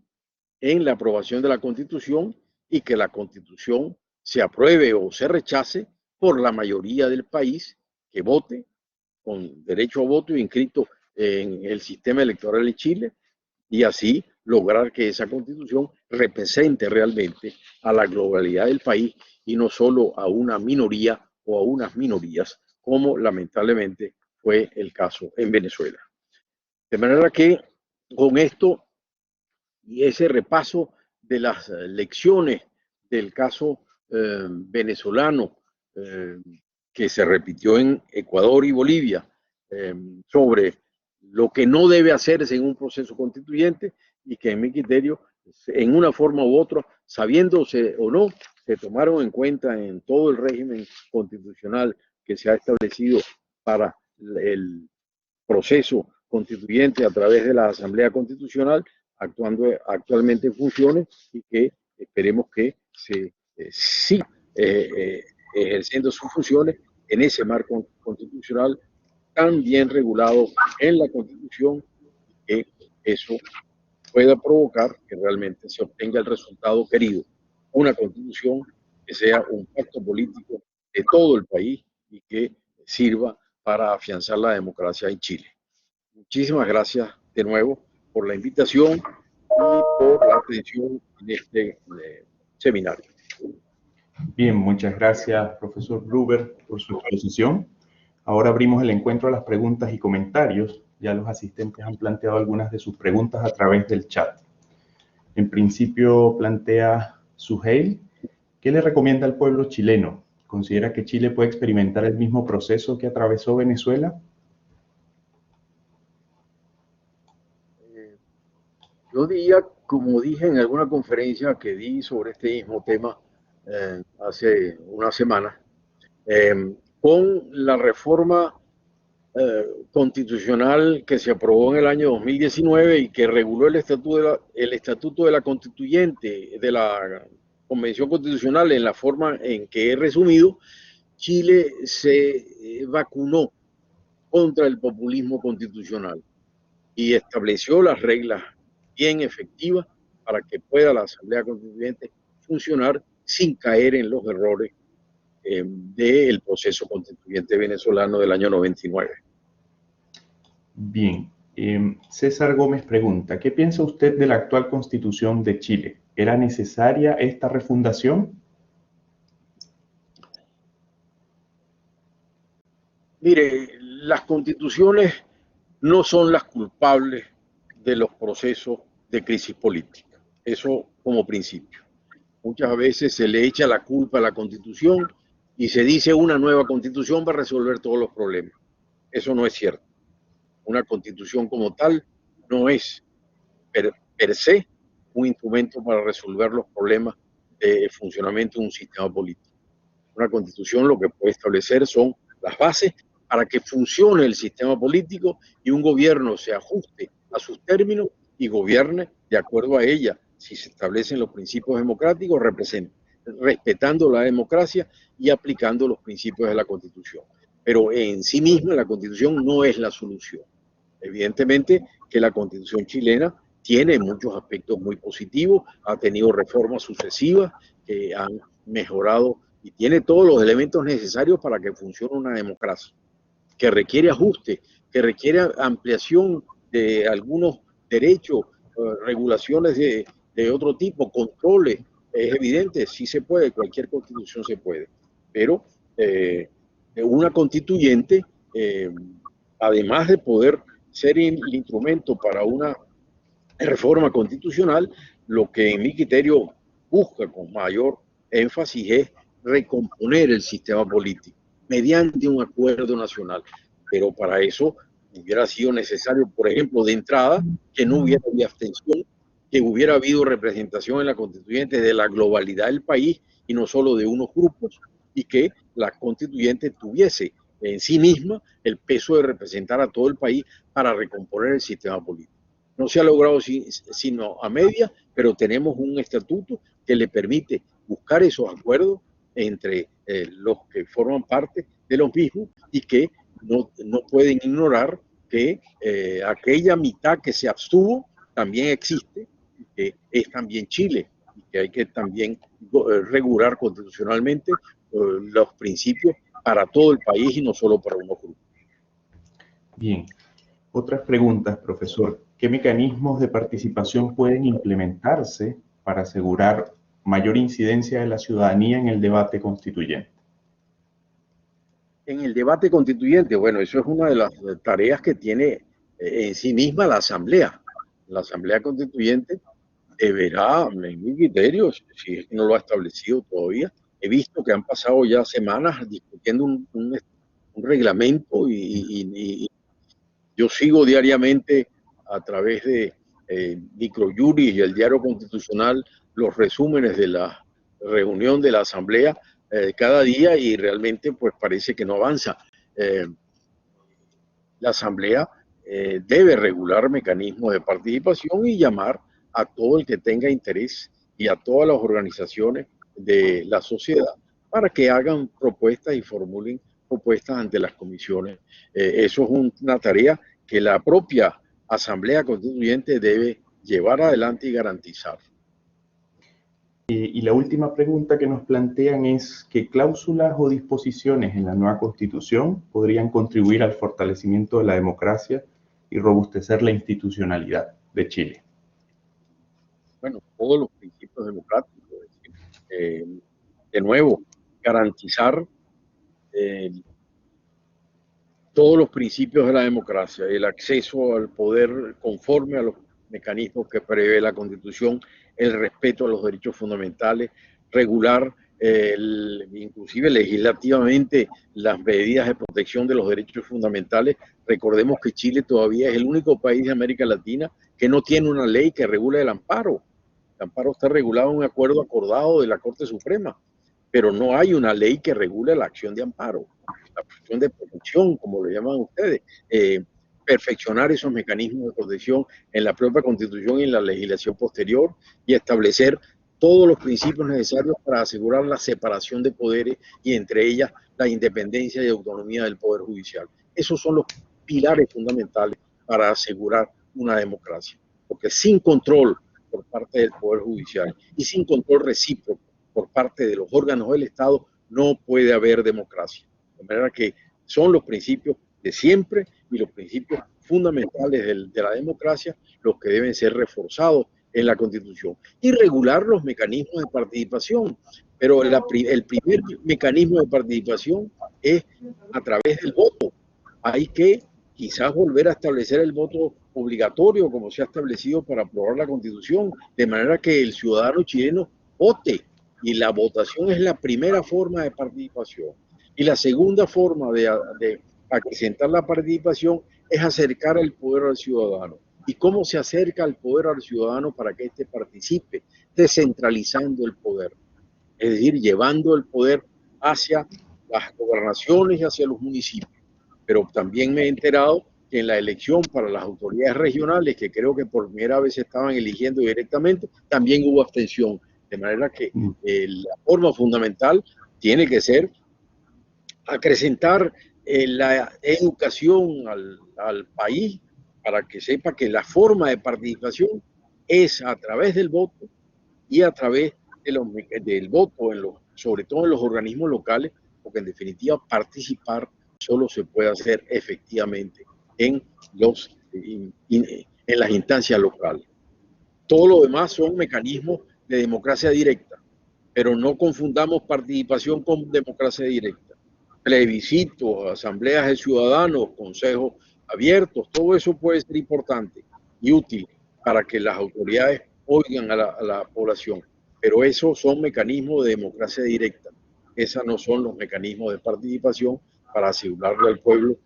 en la aprobación de la Constitución y que la Constitución se apruebe o se rechace por la mayoría del país que vote con derecho a voto y inscrito en el sistema electoral de Chile, y así lograr que esa Constitución represente realmente a la globalidad del país y no solo a una minoría o a unas minorías, como lamentablemente fue el caso en Venezuela. De manera que con esto y ese repaso de las lecciones del caso venezolano que se repitió en Ecuador y Bolivia sobre lo que no debe hacerse en un proceso constituyente y que en mi criterio, en una forma u otra, sabiéndose o no, se tomaron en cuenta en todo el régimen constitucional que se ha establecido para el proceso constituyente a través de la Asamblea Constitucional, actualmente funcione y que esperemos que se siga ejerciendo sus funciones en ese marco constitucional tan bien regulado en la Constitución, que eso pueda provocar que realmente se obtenga el resultado querido, una Constitución que sea un pacto político de todo el país y que sirva para afianzar la democracia en Chile. Muchísimas gracias de nuevo por la invitación y por la atención en este seminario. Bien, muchas gracias, profesor Gruber, por su exposición. Ahora abrimos el encuentro a las preguntas y comentarios. Ya los asistentes han planteado algunas de sus preguntas a través del chat. En principio plantea Suheil, ¿qué le recomienda al pueblo chileno? ¿Considera que Chile puede experimentar el mismo proceso que atravesó Venezuela? Yo diría, como dije en alguna conferencia que di sobre este mismo tema hace una semana, con la reforma constitucional que se aprobó en el año 2019 y que reguló el estatuto de la constituyente, de la Convención Constitucional, en la forma en que he resumido, Chile se vacunó contra el populismo constitucional y estableció las reglas bien efectivas para que pueda la Asamblea Constituyente funcionar sin caer en los errores del proceso constituyente venezolano del año 99. Bien. César Gómez pregunta, ¿qué piensa usted de la actual Constitución de Chile? ¿Era necesaria esta refundación? Mire, las constituciones no son las culpables de los procesos de crisis política. Eso como principio. Muchas veces se le echa la culpa a la Constitución y se dice una nueva Constitución va a resolver todos los problemas. Eso no es cierto. Una Constitución como tal no es per se un instrumento para resolver los problemas de funcionamiento de un sistema político. Una Constitución lo que puede establecer son las bases para que funcione el sistema político y un gobierno se ajuste a sus términos y gobierne de acuerdo a ella, si se establecen los principios democráticos, respetando la democracia y aplicando los principios de la Constitución. Pero en sí misma la Constitución no es la solución. Evidentemente que la Constitución chilena tiene muchos aspectos muy positivos, ha tenido reformas sucesivas que han mejorado y tiene todos los elementos necesarios para que funcione una democracia, que requiere ajuste, que requiere ampliación de algunos derechos, regulaciones de otro tipo, controles. Es evidente, sí se puede, cualquier constitución se puede, pero una constituyente además de poder ser el instrumento para una reforma constitucional, lo que en mi criterio busca con mayor énfasis es recomponer el sistema político mediante un acuerdo nacional. Pero para eso hubiera sido necesario, por ejemplo, de entrada, que no hubiera habido abstención, que hubiera habido representación en la constituyente de la globalidad del país y no solo de unos grupos, y que la constituyente tuviese en sí misma el peso de representar a todo el país para recomponer el sistema político. No se ha logrado sino a media, pero tenemos un estatuto que le permite buscar esos acuerdos entre los que forman parte de los mismos y que no pueden ignorar que aquella mitad que se abstuvo también existe, que es también Chile, y que hay que también regular constitucionalmente los principios para todo el país y no solo para unos grupos. Bien. Otras preguntas, profesor. ¿Qué mecanismos de participación pueden implementarse para asegurar mayor incidencia de la ciudadanía en el debate constituyente? En el debate constituyente, bueno, eso es una de las tareas que tiene en sí misma la Asamblea. La Asamblea Constituyente deberá, en mi criterio, si es que no lo ha establecido todavía, he visto que han pasado ya semanas discutiendo un reglamento y yo sigo diariamente a través de Microjuris y el Diario Constitucional los resúmenes de la reunión de la Asamblea cada día y realmente pues parece que no avanza. La Asamblea debe regular mecanismos de participación y llamar a todo el que tenga interés y a todas las organizaciones de la sociedad para que hagan propuestas y formulen propuestas ante las comisiones. Eso es una tarea que la propia Asamblea Constituyente debe llevar adelante y garantizar. Y la última pregunta que nos plantean es ¿qué cláusulas o disposiciones en la nueva Constitución podrían contribuir al fortalecimiento de la democracia y robustecer la institucionalidad de Chile? Bueno, todos los principios democráticos, de nuevo, garantizar todos los principios de la democracia, el acceso al poder conforme a los mecanismos que prevé la Constitución, el respeto a los derechos fundamentales, regular inclusive legislativamente las medidas de protección de los derechos fundamentales. Recordemos que Chile todavía es el único país de América Latina que no tiene una ley que regule el amparo. El amparo está regulado en un acuerdo acordado de la Corte Suprema, pero no hay una ley que regule la acción de amparo, la acción de protección, como lo llaman ustedes. Perfeccionar esos mecanismos de protección en la propia Constitución y en la legislación posterior y establecer todos los principios necesarios para asegurar la separación de poderes y entre ellas la independencia y autonomía del Poder Judicial. Esos son los pilares fundamentales para asegurar una democracia, porque sin control por parte del Poder Judicial y sin control recíproco por parte de los órganos del Estado no puede haber democracia. De manera que son los principios de siempre y los principios fundamentales de la democracia los que deben ser reforzados en la Constitución y regular los mecanismos de participación. Pero el primer mecanismo de participación es a través del voto. Hay que quizás volver a establecer el voto obligatorio como se ha establecido para aprobar la Constitución, de manera que el ciudadano chileno vote y la votación es la primera forma de participación. Y la segunda forma de acrecentar la participación es acercar el poder al ciudadano. ¿Y cómo se acerca el poder al ciudadano para que éste participe? Descentralizando el poder, es decir, llevando el poder hacia las gobernaciones y hacia los municipios. Pero también me he enterado que en la elección para las autoridades regionales, que creo que por primera vez se estaban eligiendo directamente, también hubo abstención. De manera que la forma fundamental tiene que ser acrecentar la educación al país para que sepa que la forma de participación es a través del voto y a través del voto, sobre todo en los organismos locales, porque en definitiva participar solo se puede hacer efectivamente en las instancias locales. Todo lo demás son mecanismos de democracia directa, pero no confundamos participación con democracia directa. Plebiscitos, asambleas de ciudadanos, consejos abiertos, todo eso puede ser importante y útil para que las autoridades oigan a la población. Pero esos son mecanismos de democracia directa. Esos no son los mecanismos de participación para asegurarle al pueblo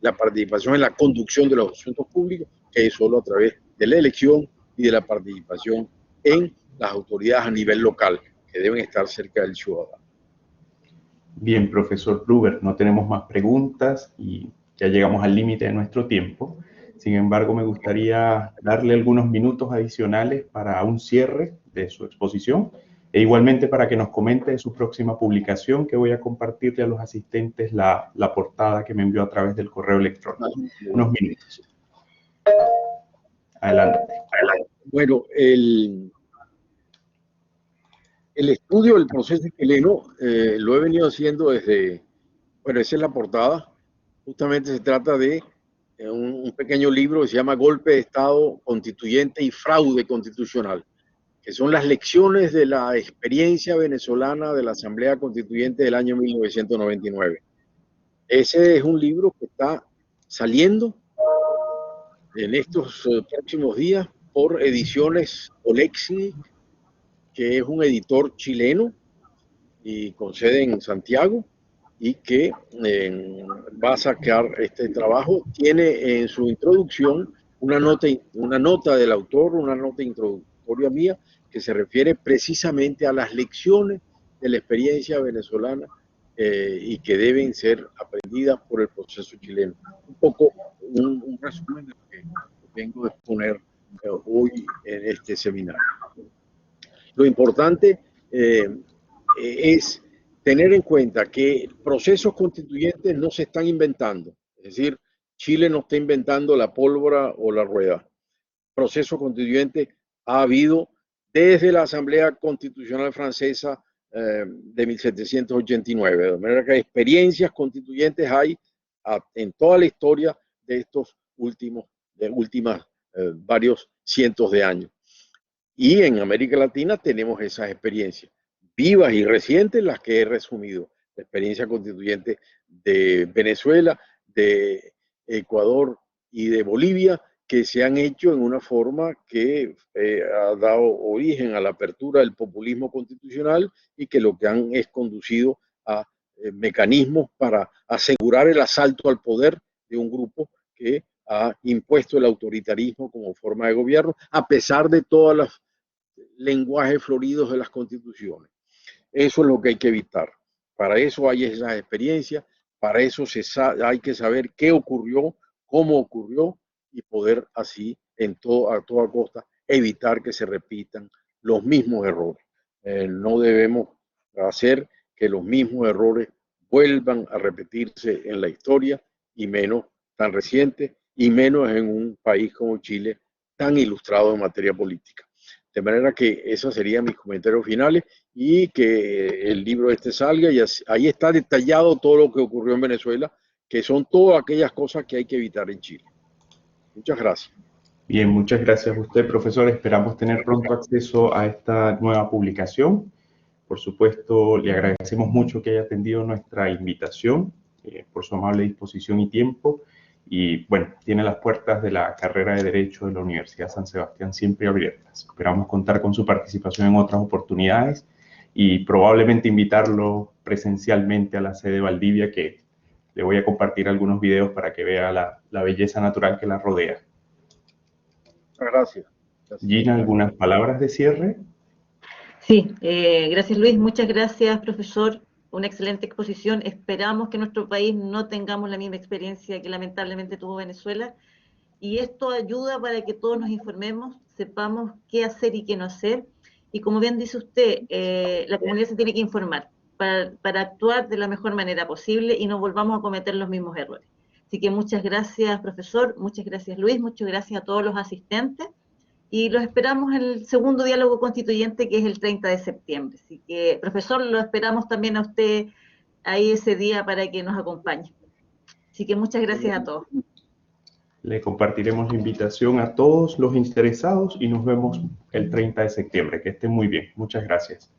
la participación en la conducción de los asuntos públicos, que es solo a través de la elección y de la participación en las autoridades a nivel local, que deben estar cerca del ciudadano. Bien, profesor Gruber, no tenemos más preguntas y ya llegamos al límite de nuestro tiempo. Sin embargo, me gustaría darle algunos minutos adicionales para un cierre de su exposición e igualmente para que nos comente de su próxima publicación, que voy a compartirle a los asistentes la portada que me envió a través del correo electrónico. Unos minutos. Adelante. Bueno, el estudio del proceso chileno lo he venido haciendo desde, bueno, esa es la portada. Justamente se trata de un pequeño libro que se llama Golpe de Estado Constituyente y Fraude Constitucional, que son las lecciones de la experiencia venezolana de la Asamblea Constituyente del año 1999. Ese es un libro que está saliendo en estos próximos días por Ediciones Olexi, que es un editor chileno y con sede en Santiago, y que va a sacar este trabajo. Tiene en su introducción una nota del autor, una nota introductoria mía, que se refiere precisamente a las lecciones de la experiencia venezolana y que deben ser aprendidas por el proceso chileno. Un poco un resumen de lo que vengo a exponer hoy en este seminario. Lo importante es tener en cuenta que procesos constituyentes no se están inventando. Es decir, Chile no está inventando la pólvora o la rueda. Proceso constituyente ha habido desde la Asamblea Constitucional Francesa de 1789. De manera que experiencias constituyentes hay en toda la historia de estos últimos varios cientos de años. Y en América Latina tenemos esas experiencias vivas y recientes, las que he resumido. La experiencia constituyente de Venezuela, de Ecuador y de Bolivia, que se han hecho en una forma que ha dado origen a la apertura del populismo constitucional y que lo que han es conducido a mecanismos para asegurar el asalto al poder de un grupo que ha impuesto el autoritarismo como forma de gobierno, a pesar de todos los lenguajes floridos de las constituciones. Eso es lo que hay que evitar. Para eso hay esas experiencias, para eso hay que saber qué ocurrió, cómo ocurrió y poder así a toda costa evitar que se repitan los mismos errores. No debemos hacer que los mismos errores vuelvan a repetirse en la historia y menos tan reciente y menos en un país como Chile tan ilustrado en materia política. De manera que esos serían mis comentarios finales y que el libro este salga y ahí está detallado todo lo que ocurrió en Venezuela, que son todas aquellas cosas que hay que evitar en Chile. Muchas gracias. Bien, muchas gracias a usted, profesor. Esperamos tener pronto acceso a esta nueva publicación. Por supuesto, le agradecemos mucho que haya atendido nuestra invitación, por su amable disposición y tiempo. Y bueno, tiene las puertas de la carrera de Derecho de la Universidad San Sebastián siempre abiertas. Esperamos contar con su participación en otras oportunidades y probablemente invitarlo presencialmente a la sede de Valdivia, que le voy a compartir algunos videos para que vea la belleza natural que la rodea. Gracias. Gina, ¿algunas palabras de cierre? Sí, gracias Luis, muchas gracias profesor, una excelente exposición. Esperamos que en nuestro país no tengamos la misma experiencia que lamentablemente tuvo Venezuela y esto ayuda para que todos nos informemos, sepamos qué hacer y qué no hacer y como bien dice usted, la comunidad se tiene que informar para actuar de la mejor manera posible y no volvamos a cometer los mismos errores. Así que muchas gracias profesor, muchas gracias Luis, muchas gracias a todos los asistentes. Y los esperamos en el segundo diálogo constituyente, que es el 30 de septiembre. Así que, profesor, lo esperamos también a usted ahí ese día para que nos acompañe. Así que muchas gracias a todos. Le compartiremos la invitación a todos los interesados y nos vemos el 30 de septiembre. Que estén muy bien. Muchas gracias.